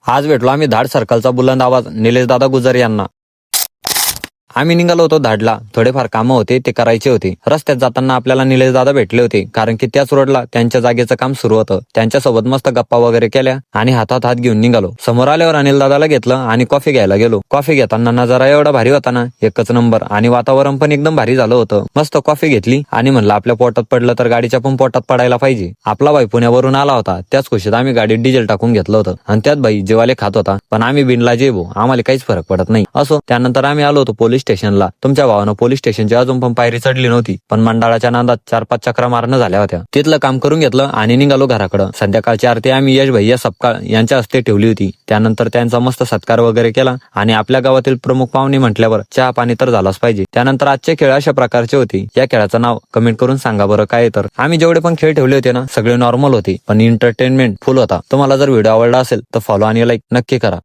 आज भेटलो आम्ही धाड सर्कलचा बुलंद आवाज निलेश दादा गुजर यांना। आम्ही निघालो होतो धाडला, थोडेफार कामं होते ते करायचे होते। रस्त्यात जाताना आपल्याला निलेश दादा भेटले होते, कारण की त्याच रोडला त्यांच्या जागेचं काम सुरू होतं। त्यांच्यासोबत मस्त गप्पा वगैरे केल्या आणि हातात हात घेऊन निघालो। समोर आल्यावर अनिल दादाला घेतलं आणि कॉफी घ्यायला गेलो। कॉफी घेताना नजारा एवढा भारी होता ना, एकच नंबर, आणि वातावरण पण एकदम भारी झालं होतं। मस्त कॉफी घेतली आणि म्हणलं आपल्या पोटात पडलं तर गाडीच्या पण पोटात पडायला पाहिजे। आपला भाई पुण्यावरून आला होता, त्याच खुशीत आम्ही गाडीत डिझेल टाकून घेतलं होतं आणि त्यात भाई जेवाले खात होता, पण आम्ही बिनला जेवू, आम्हाला काहीच फरक पडत नाही। असो, त्यानंतर आम्ही आलो होतो पोलीस स्टेशनला। तुमच्या भावानं पोलीस स्टेशनची अजून पण पायरी चढली नव्हती, पण मंडळाच्या नादात 4-5 चक्रा मारणं झाल्या होत्या। तिथलं काम करून घेतलं आणि निघालो घराकडं। संध्याकाळची आरती आम्ही यश भैया सपकाळ यांच्या हस्ते ठेवली होती। त्यानंतर त्यांचा मस्त सत्कार वगैरे केला आणि आपल्या गावातील प्रमुख पाहुणे म्हटल्यावर चहा पाणी तर झालाच पाहिजे। त्यानंतर आजचे खेळ अशा प्रकारचे होते, या खेळाचं नाव कमेंट करून सांगा बरं काय। तर आम्ही जेवढे पण खेळ ठेवले होते ना, सगळे नॉर्मल होते, पण एंटरटेनमेंट फुल होता। तुम्हाला जर व्हिडिओ आवडला असेल तर फॉलो आणि लाईक नक्की करा।